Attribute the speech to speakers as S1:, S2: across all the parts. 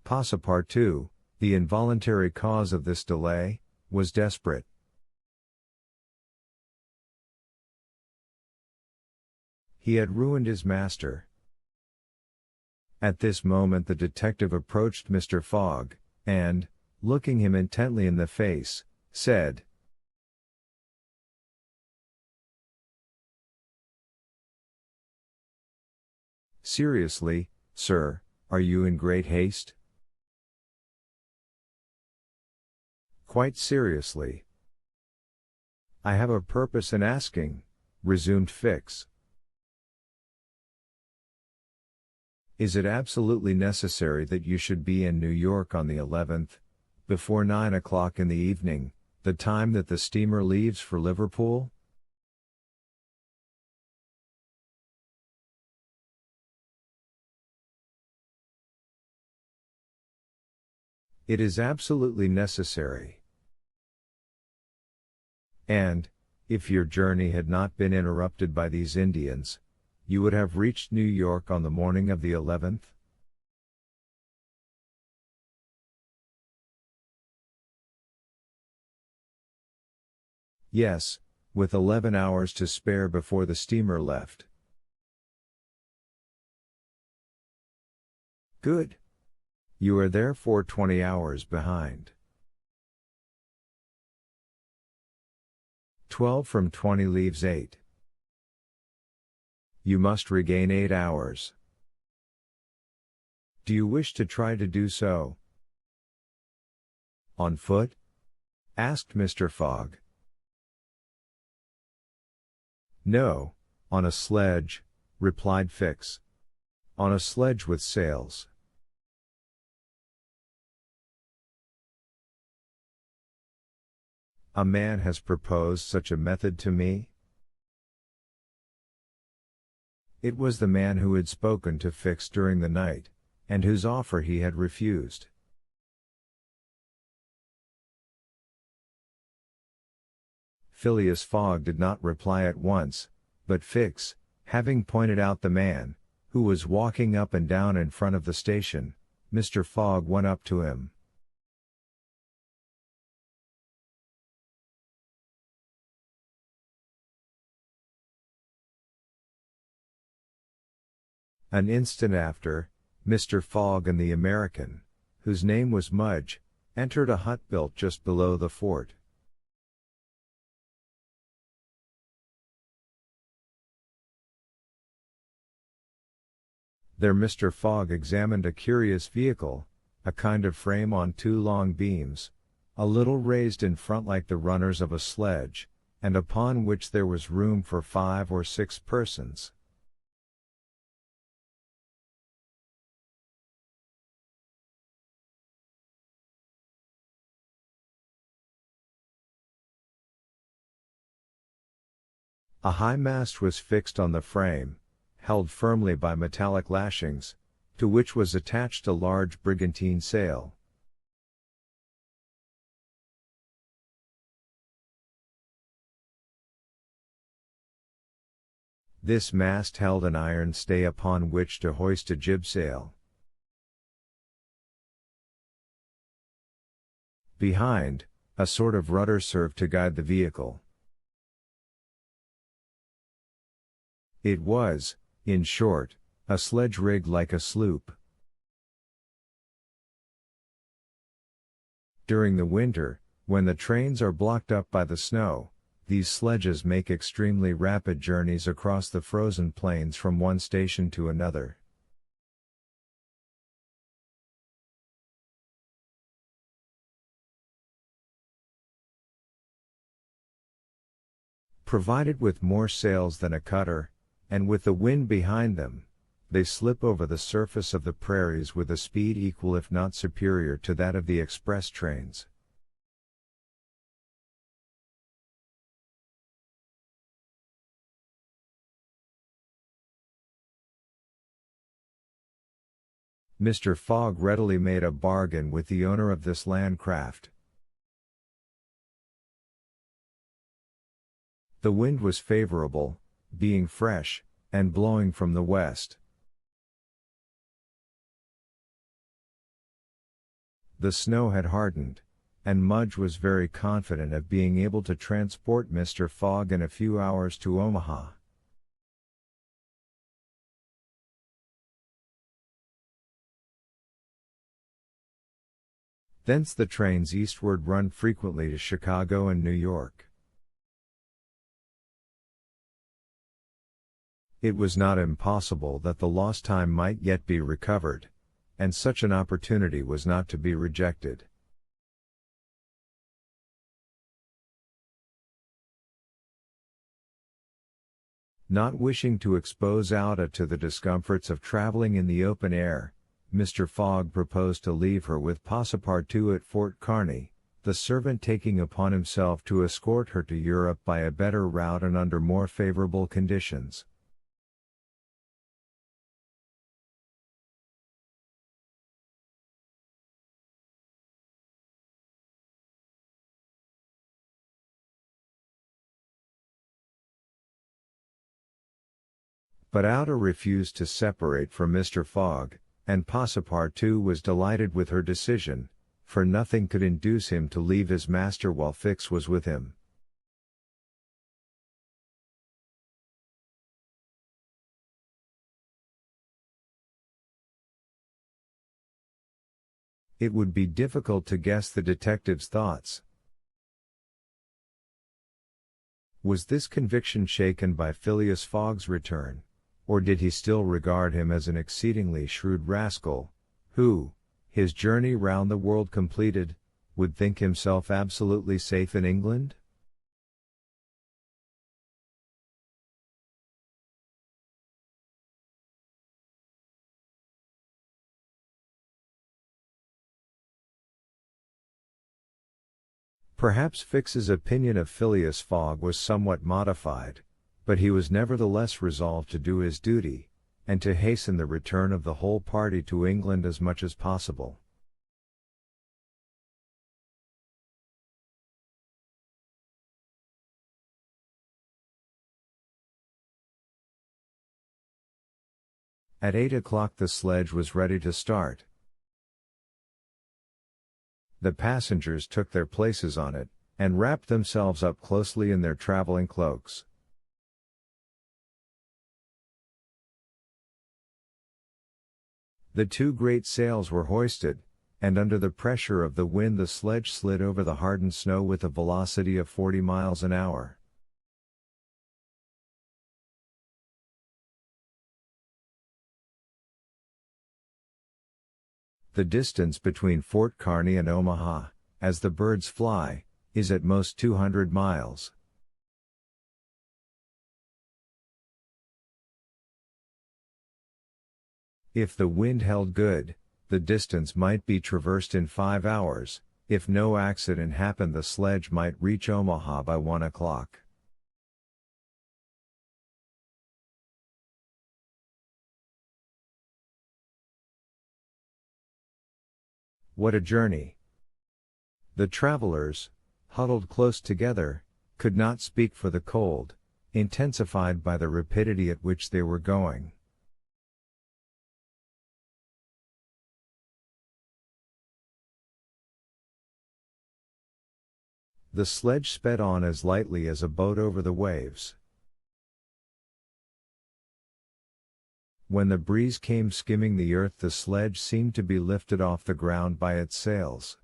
S1: Passepartout, the involuntary cause of this delay, was desperate. He had ruined his master. At this moment the detective approached Mr. Fogg, and, looking him intently in the face, said, "Seriously, sir, are you in great haste?" "Quite seriously." "I have a purpose in asking," resumed Fix. "Is it absolutely necessary that you should be in New York on the 11th, before 9 o'clock in the evening, the time that the steamer leaves for Liverpool?" "It is absolutely necessary." "And, if your journey had not been interrupted by these Indians, you would have reached New York on the morning of the 11th? "Yes, with 11 hours to spare before the steamer left." "Good. You are therefore 20 hours behind." 12 from 20 leaves 8. You must regain 8 hours. Do you wish to try to do so?" "On foot?" asked Mr. Fogg. "No, on a sledge," replied Fix. "On a sledge with sails." "A man has proposed such a method to me?" It was the man who had spoken to Fix during the night, and whose offer he had refused. Phileas Fogg did not reply at once, but Fix, having pointed out the man, who was walking up and down in front of the station, Mr. Fogg went up to him. An instant after, Mr. Fogg and the American, whose name was Mudge, entered a hut built just below the fort. There Mr. Fogg examined a curious vehicle, a kind of frame on 2 long beams, a little raised in front like the runners of a sledge, and upon which there was room for 5 or 6 persons. A high mast was fixed on the frame, held firmly by metallic lashings, to which was attached a large brigantine sail. This mast held an iron stay upon which to hoist a jibsail. Behind, a sort of rudder served to guide the vehicle. It was, in short, a sledge rigged like a sloop. During the winter, when the trains are blocked up by the snow, these sledges make extremely rapid journeys across the frozen plains from one station to another. Provided with more sails than a cutter, and with the wind behind them, they slip over the surface of the prairies with a speed equal if not superior to that of the express trains. Mr. Fogg readily made a bargain with the owner of this land craft. The wind was favorable, being fresh, and blowing from the west. The snow had hardened, and Mudge was very confident of being able to transport Mr. Fogg in a few hours to Omaha. Thence the trains eastward run frequently to Chicago and New York. It was not impossible that the lost time might yet be recovered, and such an opportunity was not to be rejected. Not wishing to expose Ada to the discomforts of traveling in the open air, Mr. Fogg proposed to leave her with Passepartout at Fort Kearny, the servant taking upon himself to escort her to Europe by a better route and under more favorable conditions. But Ada refused to separate from Mr. Fogg, and Passepartout was delighted with her decision, for nothing could induce him to leave his master while Fix was with him. It would be difficult to guess the detective's thoughts. Was this conviction shaken by Phileas Fogg's return? Or did he still regard him as an exceedingly shrewd rascal, who, his journey round the world completed, would think himself absolutely safe in England? Perhaps Fix's opinion of Phileas Fogg was somewhat modified, but he was nevertheless resolved to do his duty, and to hasten the return of the whole party to England as much as possible. At 8 o'clock the sledge was ready to start. The passengers took their places on it, and wrapped themselves up closely in their traveling cloaks. The two great sails were hoisted, and under the pressure of the wind the sledge slid over the hardened snow with a velocity of 40 miles an hour. The distance between Fort Kearny and Omaha, as the birds fly, is at most 200 miles. If the wind held good, the distance might be traversed in 5 hours. If no accident happened the sledge might reach Omaha by 1 o'clock. What a journey! The travelers, huddled close together, could not speak for the cold, intensified by the rapidity at which they were going. The sledge sped on as lightly as a boat over the waves. When the breeze came skimming the earth the sledge seemed to be lifted off the ground by its sails.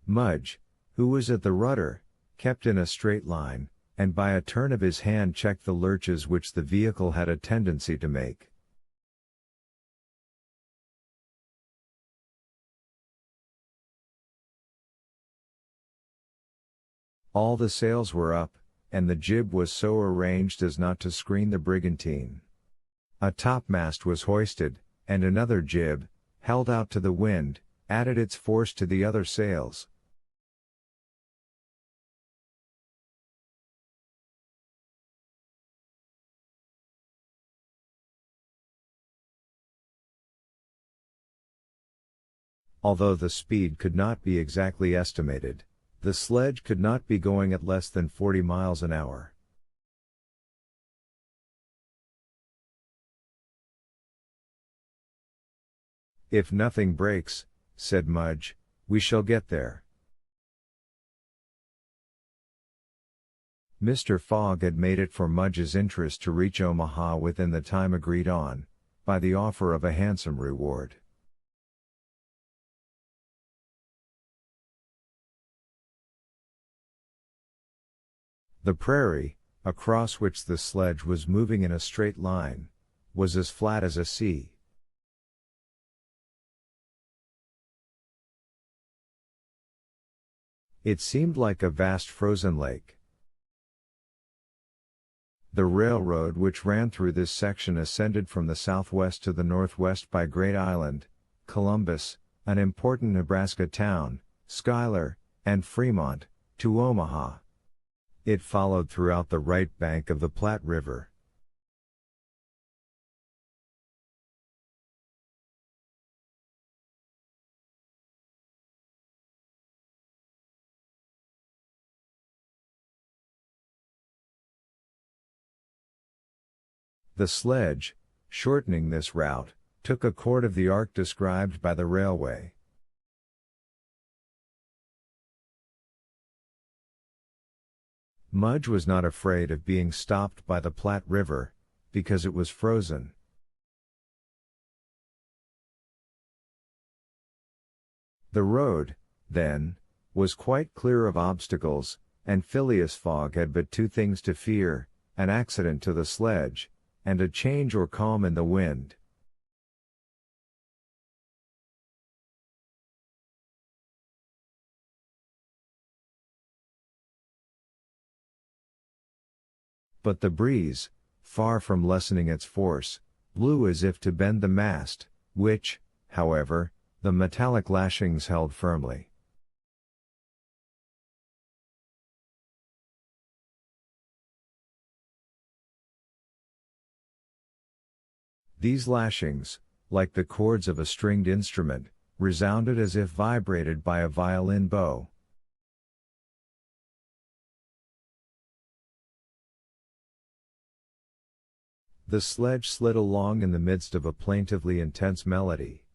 S1: Mudge, who was at the rudder, kept in a straight line, and by a turn of his hand checked the lurches which the vehicle had a tendency to make. All the sails were up, and the jib was so arranged as not to screen the brigantine. A topmast was hoisted, and another jib, held out to the wind, added its force to the other sails. Although the speed could not be exactly estimated, the sledge could not be going at less than 40 miles an hour. "If nothing breaks," said Mudge, "we shall get there." Mr. Fogg had made it for Mudge's interest to reach Omaha within the time agreed on, by the offer of a handsome reward. The prairie, across which the sledge was moving in a straight line, was as flat as a sea. It seemed like a vast frozen lake. The railroad which ran through this section ascended from the southwest to the northwest by Great Island, Columbus, an important Nebraska town, Schuyler, and Fremont, to Omaha. It followed throughout the right bank of the Platte River. The sledge, shortening this route, took a chord of the arc described by the railway. Mudge was not afraid of being stopped by the Platte River, because it was frozen. The road, then, was quite clear of obstacles, and Phileas Fogg had but two things to fear: an accident to the sledge, and a change or calm in the wind. But the breeze, far from lessening its force, blew as if to bend the mast, which, however, the metallic lashings held firmly. These lashings, like the chords of a stringed instrument, resounded as if vibrated by a violin bow. The sledge slid along in the midst of a plaintively intense melody.